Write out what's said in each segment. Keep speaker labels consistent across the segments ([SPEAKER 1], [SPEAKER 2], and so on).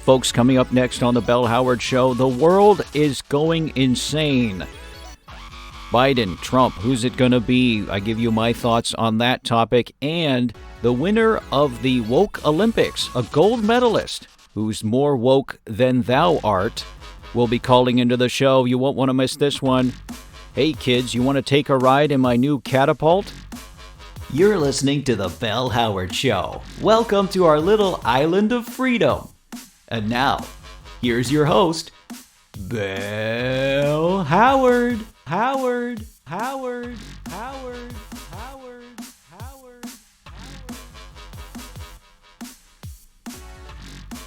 [SPEAKER 1] Folks, coming up next on the Bell Howard Show, the world is going insane. Biden, Trump, who's it going to be? I give you my thoughts on that topic. And the winner of the Woke Olympics, a gold medalist who's more woke than thou art, will be calling into the show. You won't want to miss this one. Hey kids, you want to take a ride in my new Catapult?
[SPEAKER 2] You're listening to the Bell Howard Show. Welcome to our little island of freedom. And now, here's your host, Bell Howard. Howard.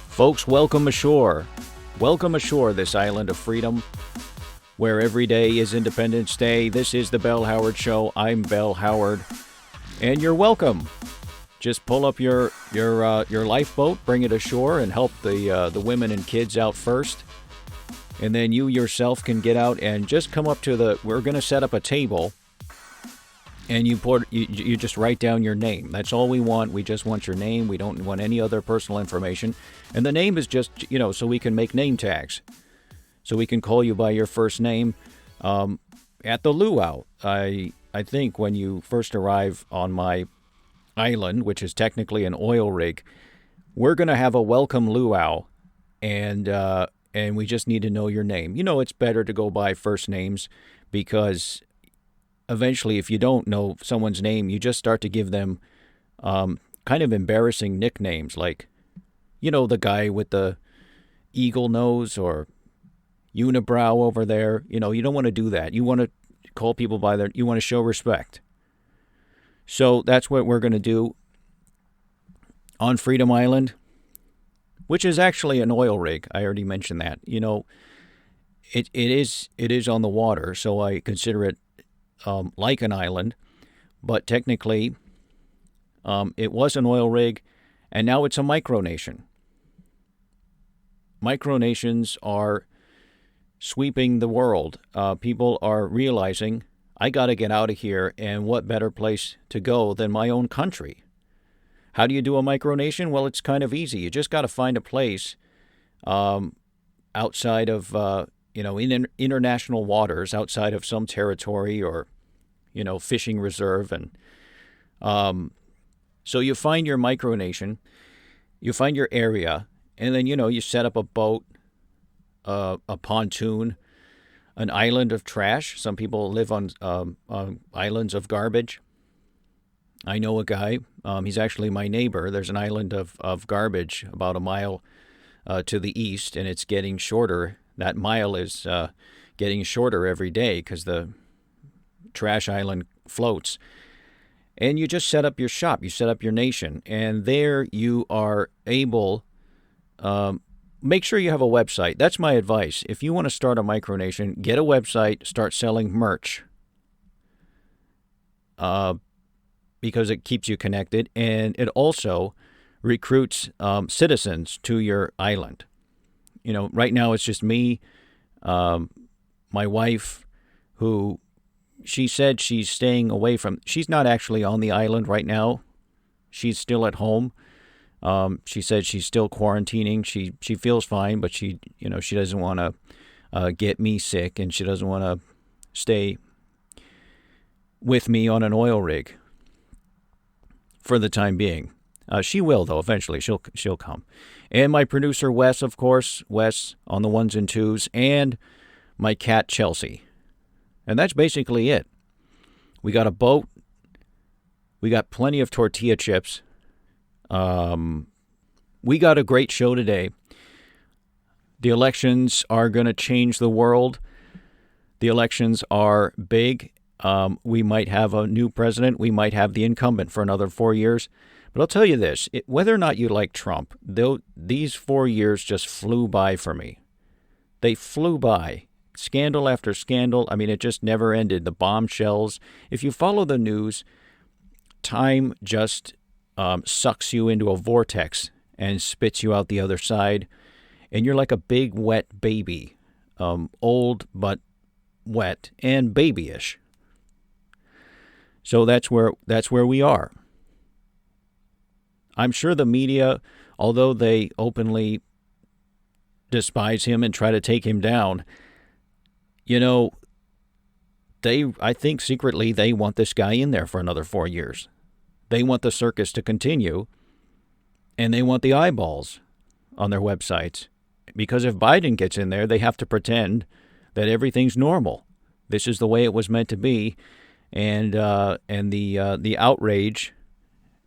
[SPEAKER 1] Folks, welcome ashore. Welcome ashore, this island of freedom, where every day is Independence Day. This is the Bell Howard Show. I'm Bell Howard, and you're welcome. Just pull up your lifeboat, bring it ashore, and help the women and kids out first. And then you yourself can get out and just come up to we're going to set up a table, and you just write down your name. That's all we want. We just want your name. We don't want any other personal information. And the name is just, so we can make name tags. So we can call you by your first name. At the luau, I think when you first arrive on my island, which is technically an oil rig, we're going to have a welcome luau, and we just need to know your name. It's better to go by first names, because eventually, if you don't know someone's name, you just start to give them kind of embarrassing nicknames, like, the guy with the eagle nose or unibrow over there. You don't want to do that. You want to call people by you want to show respect. So that's what we're going to do on Freedom Island, which is actually an oil rig. I already mentioned that. It is on the water, so I consider it like an island. But technically, it was an oil rig, and now it's a micronation. Micronations are sweeping the world. People are realizing, I got to get out of here, and what better place to go than my own country? How do you do a micronation? Well, it's kind of easy. You just got to find a place outside of, in international waters, outside of some territory or, fishing reserve. And so you find your micronation, you find your area, and then, you set up a boat, a pontoon, an island of trash. Some people live on islands of garbage. I know a guy, he's actually my neighbor. There's an island of garbage about a mile to the east, and it's getting shorter. That mile is getting shorter every day because the trash island floats. And you just set up your shop, you set up your nation, and there you are able, make sure you have a website. That's my advice. If you want to start a micronation, get a website, start selling merch. Because it keeps you connected, and it also recruits citizens to your island. Right now it's just me, my wife, who she said she's staying away from. She's not actually on the island right now. She's still at home. She said she's still quarantining. She feels fine, but she doesn't want to get me sick, and she doesn't want to stay with me on an oil rig for the time being. She will, though. Eventually, she'll come. And my producer, Wes, of course. Wes on the ones and twos. And my cat, Chelsea. And that's basically it. We got a boat. We got plenty of tortilla chips. We got a great show today. The elections are going to change the world. The elections are big. We might have a new president. We might have the incumbent for another 4 years. But I'll tell you this, whether or not you like Trump, these 4 years just flew by for me. They flew by. Scandal after scandal. I mean, it just never ended. The bombshells. If you follow the news, time just sucks you into a vortex and spits you out the other side. And you're like a big wet baby. Old but wet and babyish. So that's where we are. I'm sure the media, although they openly despise him and try to take him down. You know, I think secretly they want this guy in there for another 4 years. They want the circus to continue, and they want the eyeballs on their websites. Because if Biden gets in there, they have to pretend that everything's normal. This is the way it was meant to be, and the outrage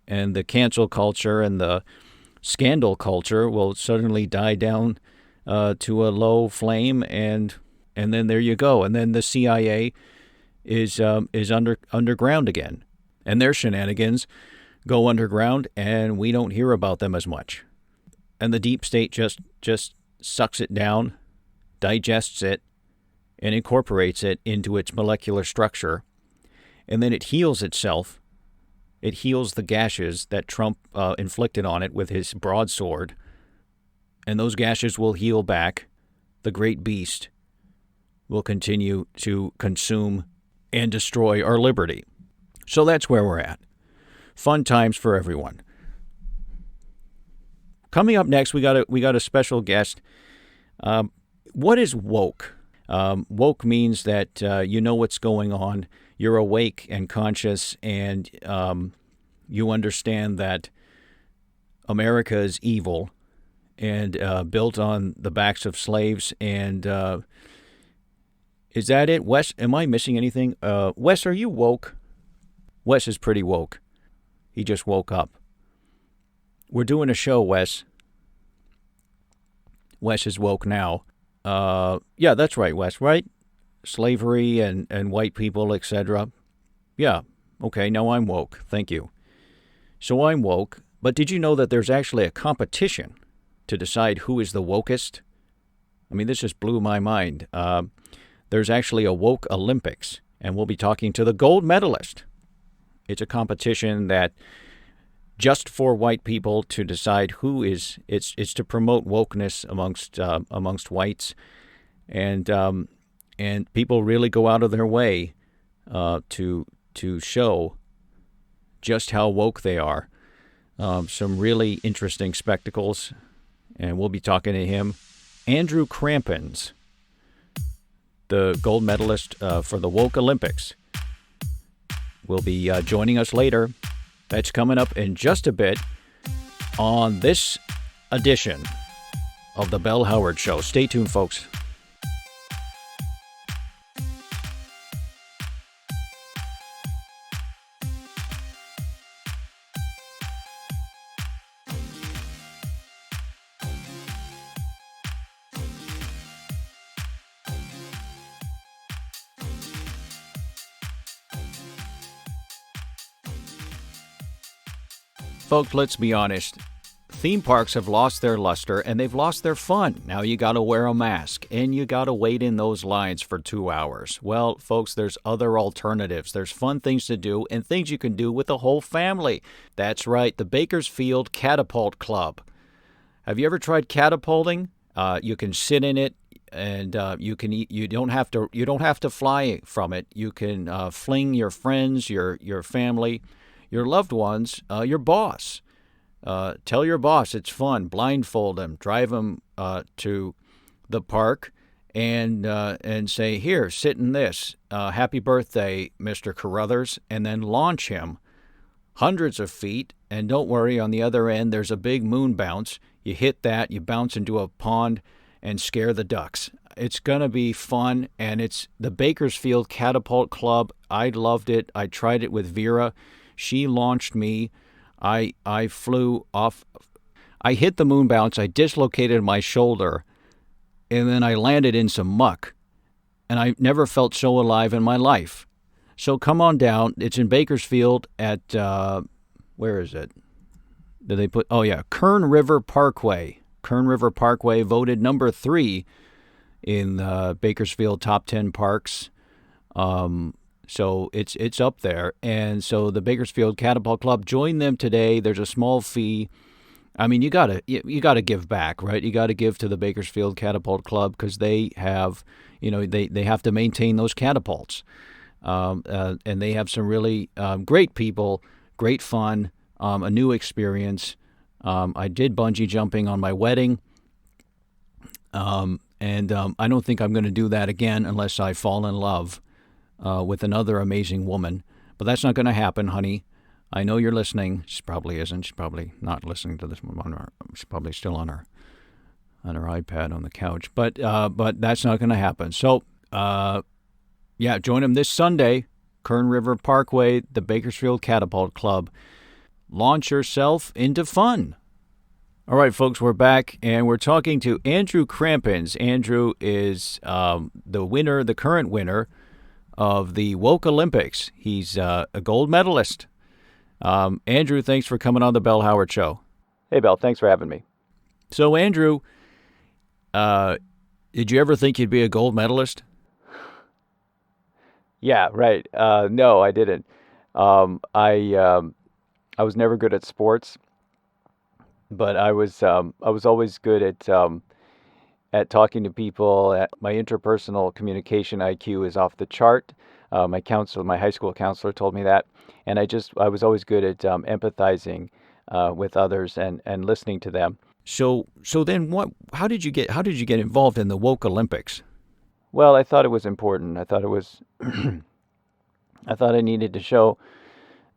[SPEAKER 1] and the cancel culture and the scandal culture will suddenly die down to a low flame, and then there you go. And then the CIA is underground again, and their shenanigans go underground, and we don't hear about them as much. And the deep state just sucks it down, digests it, and incorporates it into its molecular structure, and then it heals itself. It heals the gashes that Trump inflicted on it with his broadsword, and those gashes will heal back. The great beast will continue to consume and destroy our liberty. So that's where we're at. Fun times for everyone. Coming up next, we got a special guest. What is woke? Woke means that you know what's going on. You're awake and conscious, and you understand that America is evil and built on the backs of slaves. And is that it? Wes, am I missing anything? Wes, are you woke? Wes is pretty woke. He just woke up. We're doing a show, Wes. Wes is woke now. Yeah, that's right, Wes, right? Slavery and white people, etc. Yeah, okay, now I'm woke. Thank you. So I'm woke, but did you know that there's actually a competition to decide who is the wokest? I mean, this just blew my mind. There's actually a woke Olympics, and we'll be talking to the gold medalist. It's a competition that just for white people to decide who is. It's to promote wokeness amongst whites, and people really go out of their way to show just how woke they are. Some really interesting spectacles, and we'll be talking to him. Andrew Crampons, the gold medalist for the Woke Olympics, will be joining us later. That's coming up in just a bit on this edition of the Bell Howard Show. Stay tuned, folks. Folks, let's be honest. Theme parks have lost their luster and they've lost their fun. Now you got to wear a mask and you got to wait in those lines for 2 hours. Well, folks, there's other alternatives. There's fun things to do and things you can do with the whole family. That's right, the Bakersfield Catapult Club. Have you ever tried catapulting? You can sit in it and you can eat. You don't have to fly from it. You can fling your friends, your family, your loved ones, your boss. Tell your boss it's fun. Blindfold him. Drive him to the park and say, here, sit in this. Happy birthday, Mr. Carruthers. And then launch him hundreds of feet. And don't worry, on the other end, there's a big moon bounce. You hit that, you bounce into a pond and scare the ducks. It's going to be fun. And it's the Bakersfield Catapult Club. I loved it. I tried it with Vera. She launched me. I flew off. I hit the moon bounce. I dislocated my shoulder, and then I landed in some muck. And I never felt so alive in my life. So come on down. It's in Bakersfield at, where is it? Did they put, oh yeah, Kern River Parkway. Kern River Parkway voted number 3 in the Bakersfield top 10 parks. So it's up there. And so the Bakersfield Catapult Club, join them today. There's a small fee. I mean, you gotta give back, right? You gotta give to the Bakersfield Catapult Club because they have, they have to maintain those catapults. And they have some really great people, great fun, a new experience. I did bungee jumping on my wedding. And I don't think I'm going to do that again unless I fall in love with another amazing woman. But that's not going to happen, honey. I know you're listening. She probably isn't. She's probably not listening to this one. She's probably still on her iPad on the couch. But that's not going to happen. So, join him this Sunday, Kern River Parkway, the Bakersfield Catapult Club. Launch yourself into fun. All right, folks, we're back, and we're talking to Andrew Crampins. Andrew is the current winner of the Woke Olympics. He's a gold medalist. Andrew, thanks for coming on the Bell Howard Show.
[SPEAKER 3] Hey, Bell, thanks for having me.
[SPEAKER 1] So, Andrew, did you ever think you'd be a gold medalist?
[SPEAKER 3] Yeah, right. No, I didn't. I was never good at sports, but I was always good at talking to people. My interpersonal communication IQ is off the chart. My high school counselor told me that, and I was always good at empathizing with others and listening to them.
[SPEAKER 1] So then how did you get involved in the Woke Olympics?
[SPEAKER 3] Well, I thought it was important. I thought it was I thought I needed to show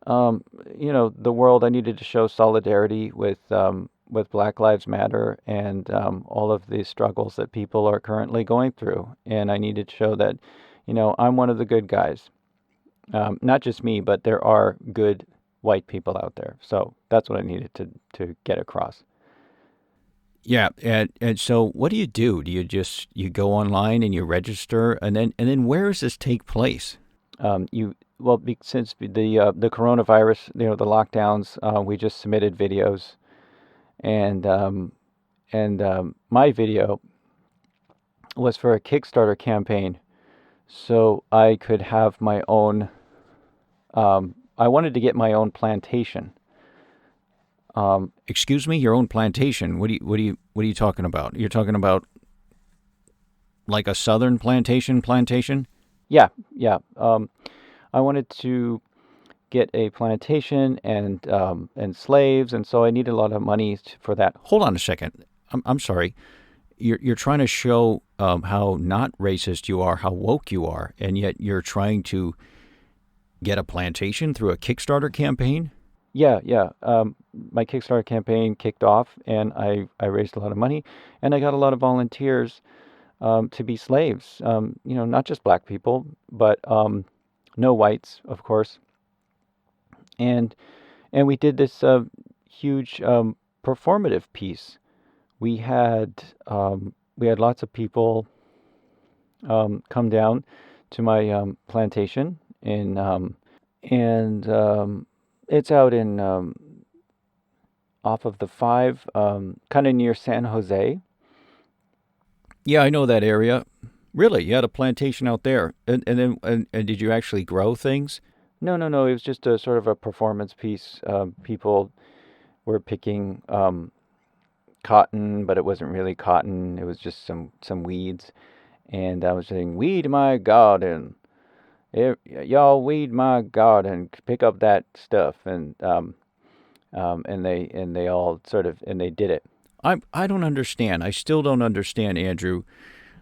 [SPEAKER 3] the world. I needed to show solidarity with Black Lives Matter and all of the struggles that people are currently going through. And I needed to show that, I'm one of the good guys. Not just me, but there are good white people out there. So that's what I needed to get across.
[SPEAKER 1] Yeah, and so what do? Do you go online and you register, and then where does this take place?
[SPEAKER 3] Since the coronavirus, the lockdowns, we just submitted videos, and my video was for a Kickstarter campaign, so I could have my own. I wanted to get my own plantation.
[SPEAKER 1] Excuse me, your own plantation? What are you talking about? You're talking about like a southern plantation?
[SPEAKER 3] Yeah. I wanted to get a plantation and slaves, and so I needed a lot of money for that.
[SPEAKER 1] Hold on a second. I'm sorry. You're trying to show how not racist you are, how woke you are, and yet you're trying to get a plantation through a Kickstarter campaign?
[SPEAKER 3] Yeah. My Kickstarter campaign kicked off, and I raised a lot of money, and I got a lot of volunteers to be slaves. Not just black people, but no whites, of course. And we did this huge performative piece. We had lots of people come down to my plantation it's out in off of the 5, kind of near San Jose.
[SPEAKER 1] Yeah, I know that area. Really, you had a plantation out there, and did you actually grow things?
[SPEAKER 3] No. It was just a sort of a performance piece. People were picking cotton, but it wasn't really cotton. It was just some weeds, and I was saying, "Weed my garden, y'all weed my garden, pick up that stuff," and they all sort of they did it.
[SPEAKER 1] I don't understand. I still don't understand, Andrew,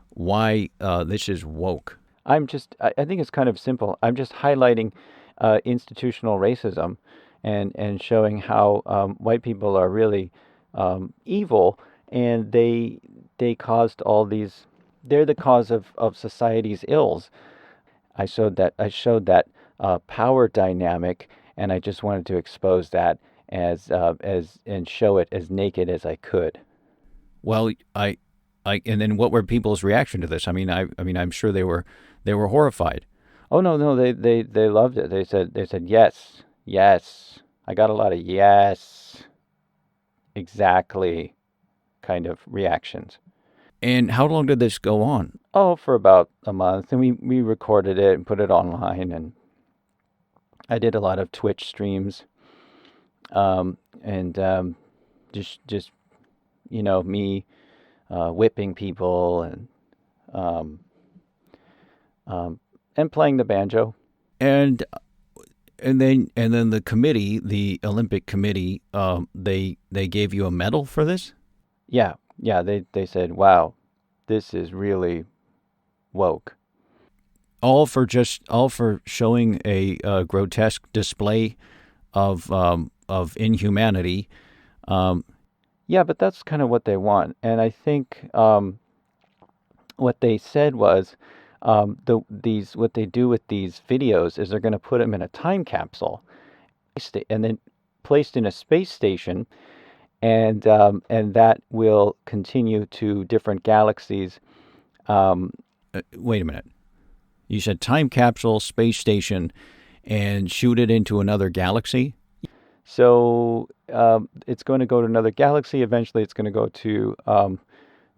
[SPEAKER 1] why this is woke.
[SPEAKER 3] I think it's kind of simple. I'm just highlighting institutional racism and showing how white people are really evil, and they caused all these. They're the cause of society's ills. I showed that power dynamic, and I just wanted to expose that as and show it as naked as I could.
[SPEAKER 1] Well, and then what were people's reaction to this? I mean, I'm sure they were horrified.
[SPEAKER 3] Oh no, they loved it. They said yes. I got a lot of yes, exactly, kind of reactions.
[SPEAKER 1] And how long did this go on?
[SPEAKER 3] Oh, for about a month, and we recorded it and put it online, and I did a lot of Twitch streams, and just me whipping people and playing the banjo.
[SPEAKER 1] And then the committee, the Olympic committee, they gave you a medal for this?
[SPEAKER 3] Yeah. They said, wow, this is really woke.
[SPEAKER 1] All for showing a grotesque display of inhumanity.
[SPEAKER 3] Yeah, but that's kind of what they want. And I think what they said was what they do with these videos is they're going to put them in a time capsule and then placed in a space station, and that will continue to different galaxies.
[SPEAKER 1] Wait a minute. You said time capsule, space station, and shoot it into another galaxy?
[SPEAKER 3] So it's going to go to another galaxy. Eventually, it's going to go to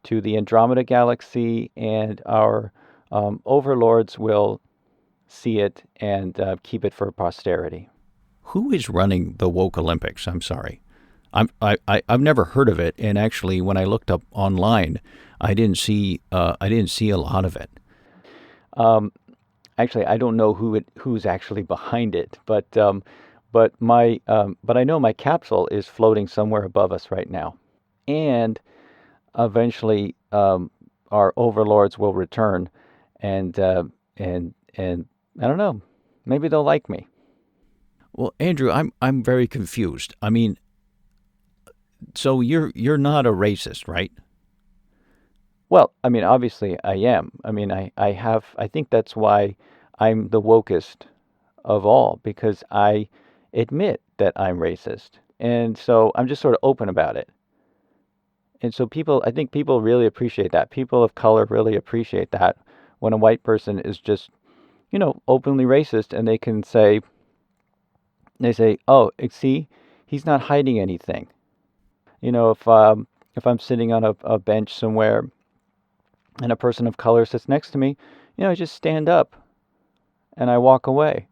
[SPEAKER 3] the Andromeda galaxy, and our overlords will see it and keep it for posterity.
[SPEAKER 1] Who is running the woke Olympics? I'm sorry. I've never heard of it, and actually, when I looked up online, I didn't see a lot of it.
[SPEAKER 3] Actually, I don't know who's actually behind it, but I know my capsule is floating somewhere above us right now, and eventually our overlords will return, and I don't know, maybe they'll like me.
[SPEAKER 1] Well, Andrew, I'm very confused. I mean, so you're not a racist, right?
[SPEAKER 3] Well, I mean, obviously I am. I mean, I think that's why I'm the wokest of all, because I admit that I'm racist. And so I'm just sort of open about it. And so I think people really appreciate that. People of color really appreciate that when a white person is just, openly racist, and they say, oh, see, he's not hiding anything. If I'm sitting on a bench somewhere and a person of color sits next to me, I just stand up and I walk away,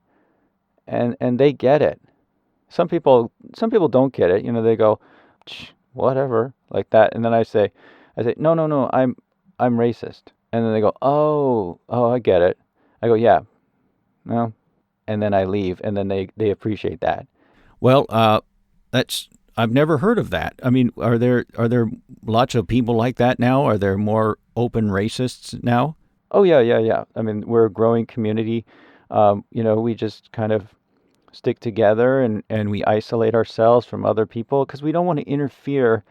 [SPEAKER 3] and they get it. Some people don't get it. They go, whatever, like that, and then I say, no, no, no, I'm racist, and then they go, oh, I get it. I go, yeah, no, and then I leave, and then they appreciate that.
[SPEAKER 1] Well, I've never heard of that. I mean, are there lots of people like that now? Are there more open racists now?
[SPEAKER 3] Oh yeah, yeah, yeah. I mean, we're a growing community. We just kind of stick together, and we isolate ourselves from other people because we don't want to interfere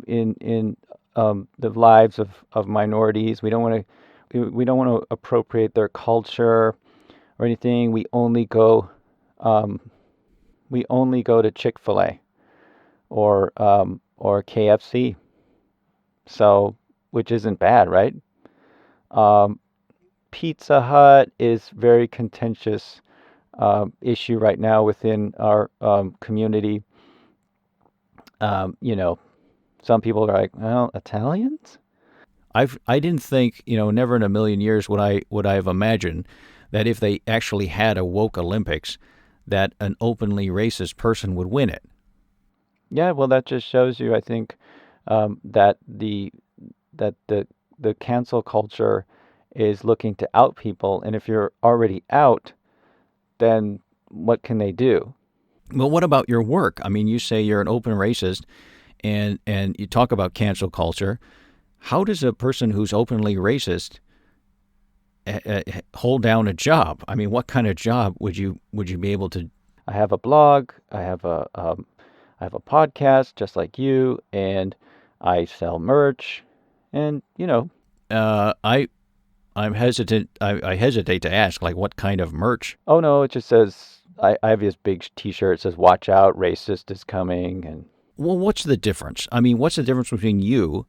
[SPEAKER 3] in the lives of minorities. We don't want to appropriate their culture or anything. We only go to Chick-fil-A or KFC. So, which isn't bad, right? Pizza Hut is very contentious issue right now within our community. Some people are like, well, Italians?
[SPEAKER 1] I didn't think, never in a million years would I have imagined that if they actually had a woke Olympics, that an openly racist person would win it.
[SPEAKER 3] Yeah, well, that just shows you, I think, that the cancel culture is looking to out people, and if you're already out, then what can they do?
[SPEAKER 1] Well, what about your work? I mean, you say you're an open racist, and you talk about cancel culture. How does a person who's openly racist hold down a job? I mean, what kind of job would you be able to?
[SPEAKER 3] I have a blog. I have a podcast, just like you, and I sell merch, and
[SPEAKER 1] I'm hesitant. I hesitate to ask, like, what kind of merch?
[SPEAKER 3] Oh no, it just says I have this big T-shirt. It says "Watch out, racist is coming." And
[SPEAKER 1] well, what's the difference? I mean, what's the difference between you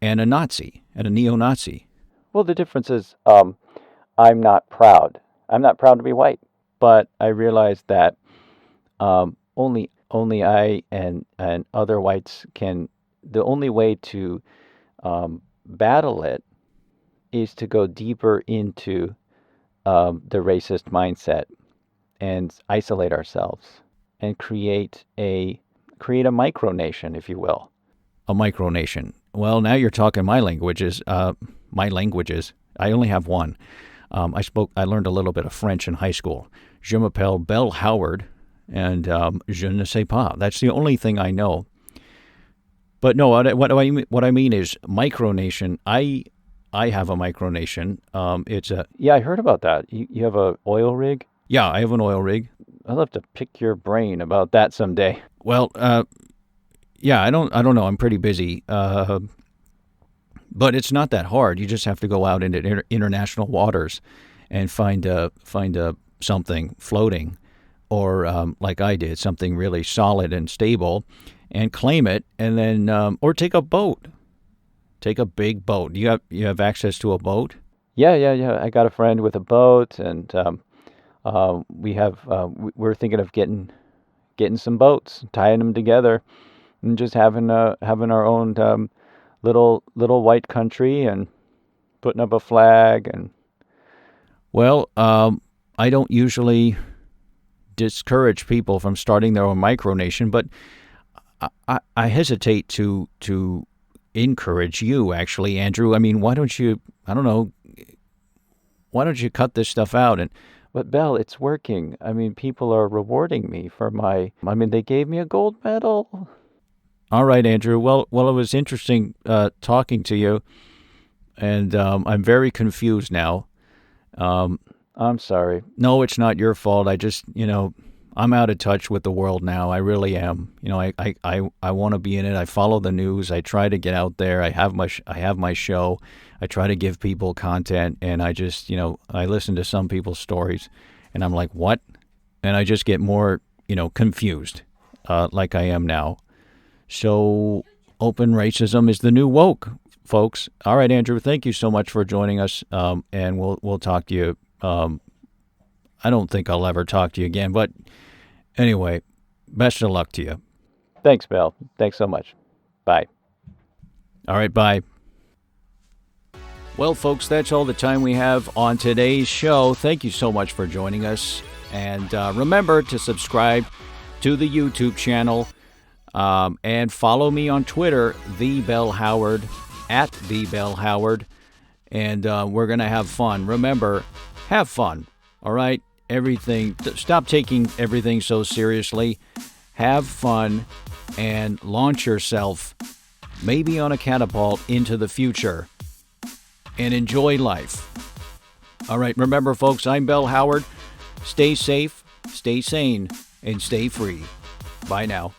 [SPEAKER 1] and a Nazi and a neo-Nazi?
[SPEAKER 3] Well, the difference is I'm not proud. I'm not proud to be white, but I realize that only I and other whites can. The only way to battle it is to go deeper into the racist mindset and isolate ourselves and create a micronation, if you will.
[SPEAKER 1] A micronation. Well, now you're talking my languages. My languages. I only have one. I learned a little bit of French in high school. Je m'appelle Bell Howard, and je ne sais pas. That's the only thing I know. But no, what I mean is micronation. I I have a micronation. It's a
[SPEAKER 3] Yeah, I heard about that. You have a oil rig?
[SPEAKER 1] Yeah, I have an oil rig.
[SPEAKER 3] I'd love to pick your brain about that someday.
[SPEAKER 1] Well, yeah, I don't know. I'm pretty busy. But it's not that hard. You just have to go out into international waters and find something floating, or like I did, something really solid and stable, and claim it, and then or take a boat, take a big boat. You have access to a boat?
[SPEAKER 3] Yeah. I got a friend with a boat, and we're thinking of getting some boats, tying them together, and just having our own little white country and putting up a flag. And
[SPEAKER 1] Well, I don't usually discourage people from starting their own micronation, but I hesitate to encourage you, actually, Andrew. I mean, why don't you? I don't know. Why don't you cut this stuff out? And
[SPEAKER 3] but Belle, it's working. I mean, people are rewarding me for they gave me a gold medal.
[SPEAKER 1] all right, Andrew. Well, it was interesting talking to you, and I'm very confused now.
[SPEAKER 3] I'm sorry.
[SPEAKER 1] No, it's not your fault. I just, I'm out of touch with the world now. I really am. I want to be in it. I follow the news. I try to get out there. I have my show. I try to give people content, and I just, I listen to some people's stories, and I'm like, what? And I just get more, confused, like I am now. So open racism is the new woke, folks. All right, Andrew, thank you so much for joining us, and we'll talk to you. I don't think I'll ever talk to you again, but anyway, best of luck to you.
[SPEAKER 3] Thanks, Belle. Thanks so much. Bye.
[SPEAKER 1] All right, bye. Well, folks, that's all the time we have on today's show. Thank you so much for joining us. And remember to subscribe to the YouTube channel and follow me on Twitter, @TheBellHoward. And we're going to have fun. Remember, have fun, all right? Stop taking everything so seriously. Have fun and launch yourself, maybe on a catapult, into the future. And enjoy life. All right, remember, folks, I'm Bell Howard. Stay safe, stay sane, and stay free. Bye now.